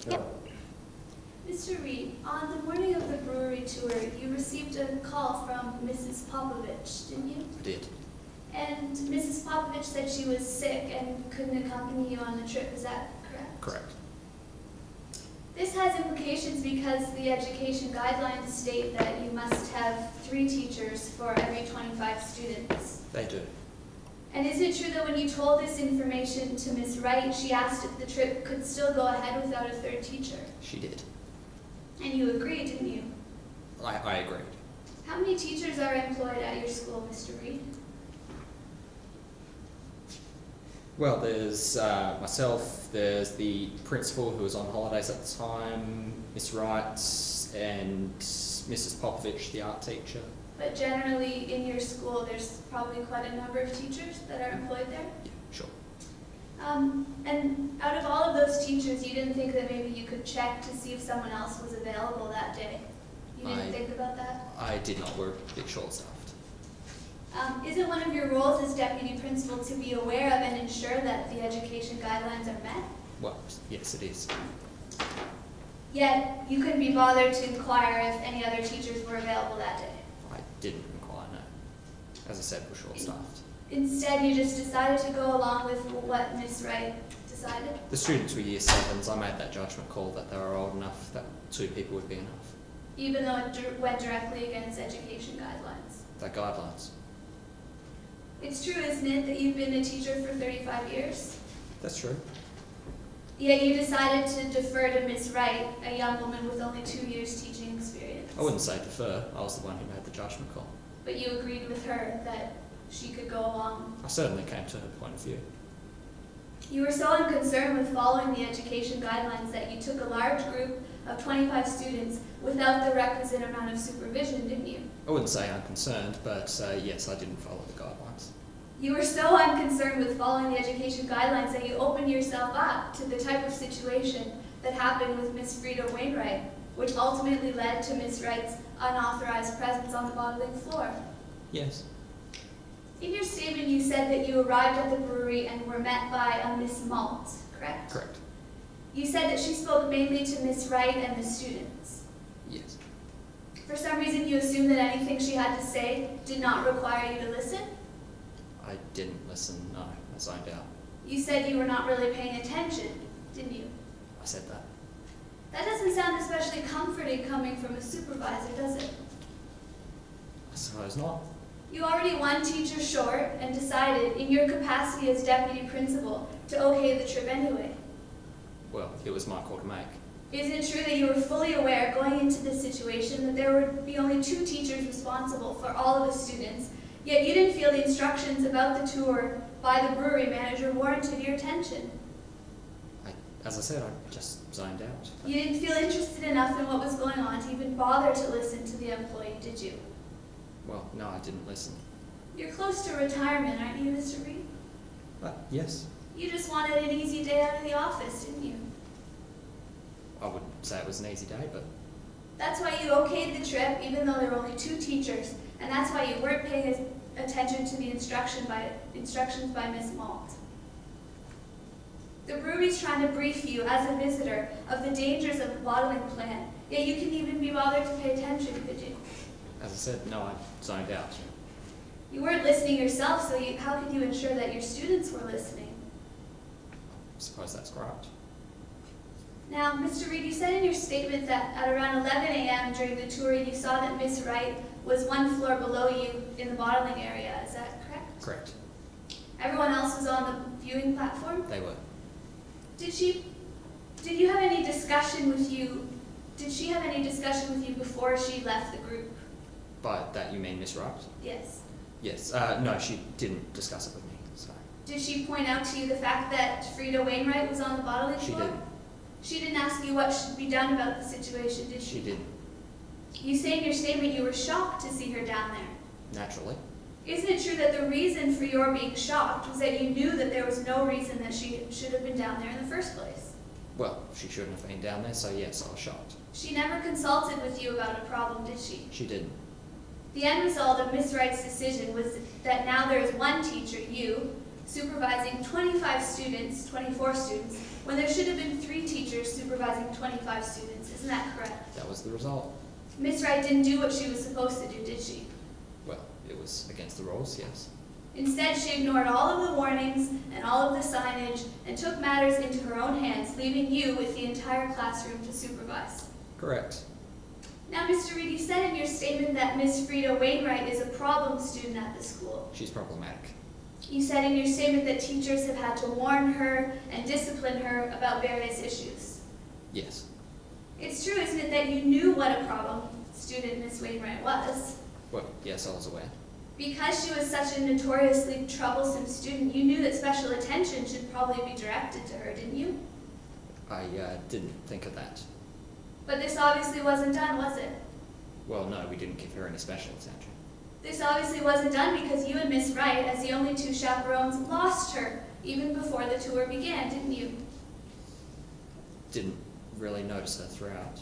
Yep. Mr. Reed, on the morning of the brewery tour, you received a call from Mrs. Popovich, didn't you? I did. And Mrs. Popovich said she was sick and couldn't accompany you on the trip, is that correct? Correct. This has implications because the education guidelines state that you must have 3 teachers for every 25 students. They do. And is it true that when you told this information to Ms. Wright, she asked if the trip could still go ahead without a 3rd teacher? She did. And you agreed, didn't you? I agreed. How many teachers are employed at your school, Mr. Reed? Well, there's myself, there's the principal who was on holidays at the time, Miss Wright, and Mrs. Popovich, the art teacher. But generally in your school, there's probably quite a number of teachers that are employed there? Yeah, sure. And out of all of those teachers, you didn't think that maybe you could check to see if someone else was available that day? You didn't think about that? I did not. We're a bit short-staffed. Is it one of your roles as deputy principal to be aware of and ensure that the education guidelines are met? Well, yes, it is. Yet, you couldn't be bothered to inquire if any other teachers were available that day? I didn't inquire, no. As I said, we're short-staffed. Instead, you just decided to go along with what Ms. Wright decided? The students were year 7s. I made that judgment call that they were old enough that 2 people would be enough. Even though it went directly against education guidelines? They're guidelines. It's true, isn't it, that you've been a teacher for 35 years? That's true. Yet you decided to defer to Ms. Wright, a young woman with only 2 years teaching experience. I wouldn't say defer. I was the one who made the judgment call. But you agreed with her that she could go along. I certainly came to her point of view. You were so unconcerned with following the education guidelines that you took a large group of 25 students without the requisite amount of supervision, didn't you? I wouldn't say unconcerned, but yes, I didn't follow the guidelines. You were so unconcerned with following the education guidelines that you opened yourself up to the type of situation that happened with Miss Frida Wainwright, which ultimately led to Miss Wright's unauthorized presence on the bottling floor. Yes. In your statement, you said that you arrived at the brewery and were met by a Miss Malt, correct? Correct. You said that she spoke mainly to Miss Wright and the students. Yes. For some reason, you assumed that anything she had to say did not require you to listen? I didn't listen, no. I zoned out. You said you were not really paying attention, didn't you? I said that. That doesn't sound especially comforting coming from a supervisor, does it? I suppose not. You already 1 teacher short and decided, in your capacity as deputy principal, to okay the trip anyway. Well, it was my call to make. Isn't it true that you were fully aware, going into this situation, that there would be only 2 teachers responsible for all of the students, yet you didn't feel the instructions about the tour by the brewery manager warranted your attention? As I said, I just zoned out. You didn't feel interested enough in what was going on to even bother to listen to the employee, did you? Well, no, I didn't listen. You're close to retirement, aren't you, Mr. Reed? Yes. You just wanted an easy day out of the office, didn't you? I wouldn't say it was an easy day, but... That's why you okayed the trip, even though there were only 2 teachers, and that's why you weren't paying attention to the instructions by Miss Malt. The brewery's trying to brief you, as a visitor, of the dangers of the bottling plant, yet you couldn't even be bothered to pay attention, could you? As I said, no, I zoned out. You weren't listening yourself, so how could you ensure that your students were listening? I suppose that's correct. Now, Mr. Reed, you said in your statement that at around 11 a.m. during the tour, you saw that Miss Wright was 1 floor below you in the bottling area. Is that correct? Correct. Everyone else was on the viewing platform? They were. Did you have any discussion with you? Did she have any discussion with you before she left the group? By that you mean Miss Wright? Yes. Yes. No, she didn't discuss it with me. So. Did she point out to you the fact that Frida Wainwright was on the bottling floor? She did. She didn't ask you what should be done about the situation, did she? She didn't. You say in your statement you were shocked to see her down there. Naturally. Isn't it true that the reason for your being shocked was that you knew that there was no reason that she should have been down there in the first place? Well, she shouldn't have been down there, so yes, I was shocked. She never consulted with you about a problem, did she? She didn't. The end result of Miss Wright's decision was that now there is 1 teacher, you, supervising 25 students, 24 students, when there should have been 3 teachers supervising 25 students. Isn't that correct? That was the result. Miss Wright didn't do what she was supposed to do, did she? Well, it was against the rules, yes. Instead, she ignored all of the warnings and all of the signage and took matters into her own hands, leaving you with the entire classroom to supervise. Correct. Now, Mr. Reed, you said in your statement that Miss Frida Wainwright is a problem student at the school. She's problematic. You said in your statement that teachers have had to warn her and discipline her about various issues. Yes. It's true, isn't it, that you knew what a problem student Miss Wainwright was? Well, yes, I was aware. Because she was such a notoriously troublesome student, you knew that special attention should probably be directed to her, didn't you? I didn't think of that. But this obviously wasn't done, was it? Well, no, we didn't give her any special attention. This obviously wasn't done because you and Miss Wright, as the only 2 chaperones, lost her even before the tour began, didn't you? Didn't really notice her throughout.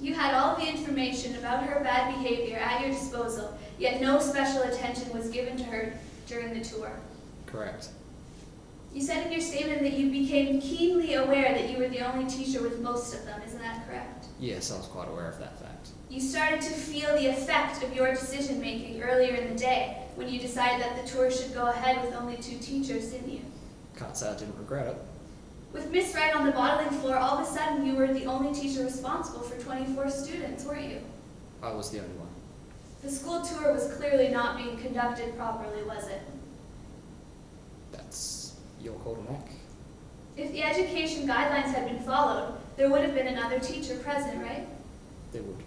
You had all the information about her bad behavior at your disposal, yet no special attention was given to her during the tour. Correct. You said in your statement that you became keenly aware that you were the only teacher with most of them, isn't that correct? Yes, I was quite aware of that fact. You started to feel the effect of your decision-making earlier in the day when you decided that the tour should go ahead with only 2 teachers, didn't you? Can't say I didn't regret it. With Miss Wright on the bottling floor, all of a sudden you were the only teacher responsible for 24 students, weren't you? I was the only one. The school tour was clearly not being conducted properly, was it? That's your call to make. If the education guidelines had been followed, there would have been another teacher present, right? There would.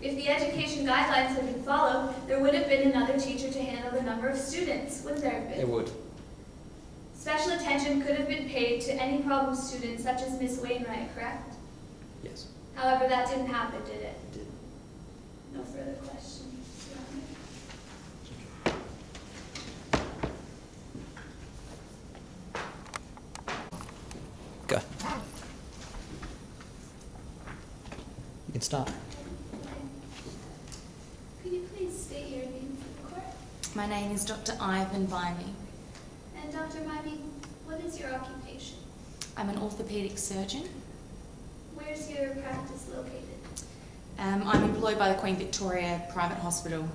If the education guidelines had been followed, there would have been another teacher to handle the number of students, wouldn't there have been? There would. Special attention could have been paid to any problem student, such as Miss Wainwright, correct? Yes. However, that didn't happen, did it? It did. No further questions. Go. You can start. Could you please state your name for the court? My name is Dr. Ivan Bimey. And Dr. Mimey, what is your occupation? I'm an orthopaedic surgeon. Where's your practice located? I'm employed by the Queen Victoria Private Hospital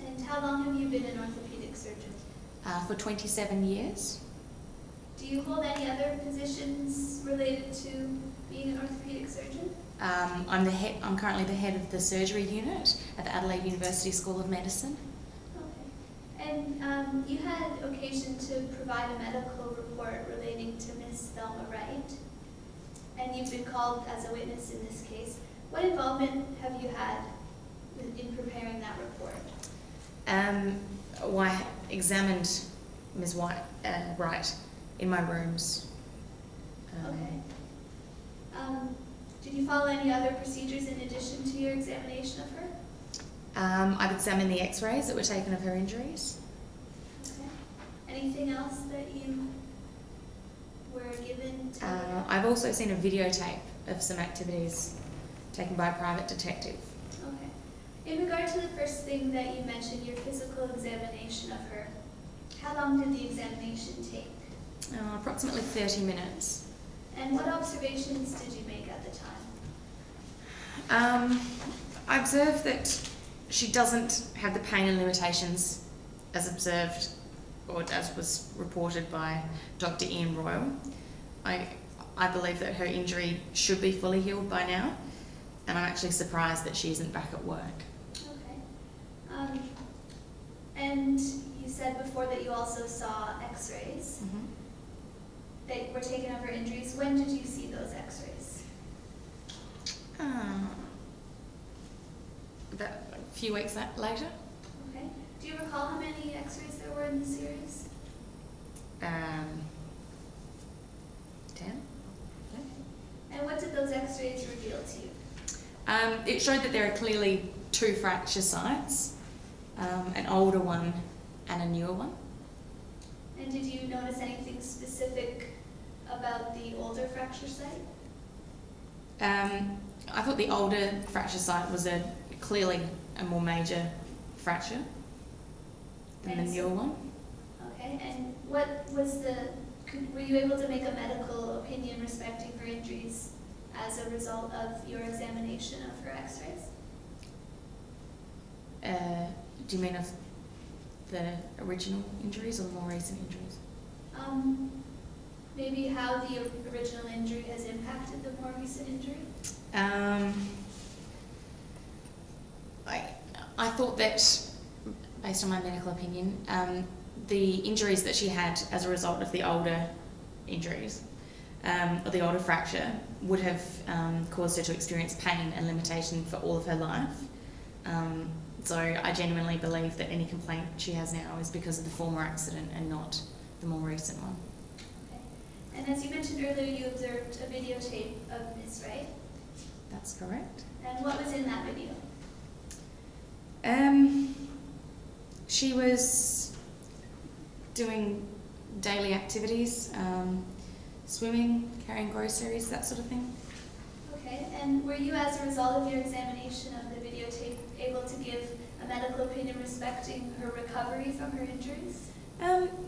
And how long have you been an orthopedic surgeon? for 27 years. Do you hold any other positions related to being an orthopedic surgeon? I'm currently the head of the surgery unit at the Adelaide University School of Medicine. Okay. And you had occasion to provide a medical report relating to Miss Thelma Wright, and you've been called as a witness in this case. What involvement have you had in preparing that report? I examined Ms. Wright in my rooms. Okay. Did you follow any other procedures in addition to your examination of her? I've examined the x-rays that were taken of her injuries. Okay. Anything else that you were given to? I've also seen a videotape of some activities taken by a private detective. Okay. In regard to the first thing that you mentioned, your physical examination of her, how long did the examination take? Approximately 30 minutes. And what observations did you make at the time? I observed that she doesn't have the pain and limitations as observed or as was reported by Dr. Ian Royal. I believe that her injury should be fully healed by now, and I'm actually surprised that she isn't back at work. Okay. And you said before that you also saw x-rays that were taken of her injuries. When did you see those x-rays? About a few weeks later. Okay. Do you recall how many x-rays there were in the series? 10. And what did those x-rays reveal to you? It showed that there are clearly 2 fracture sites, an older one and a newer one. And did you notice anything specific about the older fracture site? I thought the older fracture site was clearly a more major fracture than the newer one. Okay. Okay, and what was were you able to make a medical opinion respecting her injuries as a result of your examination of her x-rays? Do you mean of the original injuries or the more recent injuries? Maybe how the original injury has impacted the more recent injury? I thought that, based on my medical opinion, the injuries that she had as a result of the older injuries, or the older fracture, would have caused her to experience pain and limitation for all of her life. So I genuinely believe that any complaint she has now is because of the former accident and not the more recent one. Okay. And as you mentioned earlier, you observed a videotape of Miss, right? That's correct. And what was in that video? She was doing daily activities, swimming, carrying groceries, that sort of thing. Okay, and were you, as a result of your examination of the videotape, able to give a medical opinion respecting her recovery from her injuries?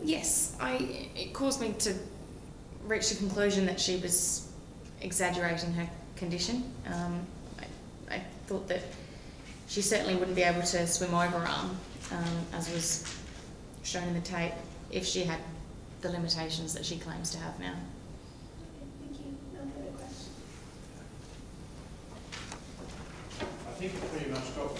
Yes, it caused me to reach the conclusion that she was exaggerating her condition. I thought that she certainly wouldn't be able to swim overarm, as was shown in the tape, if she had the limitations that she claims to have now. Okay, thank you. No further questions. I think it pretty much got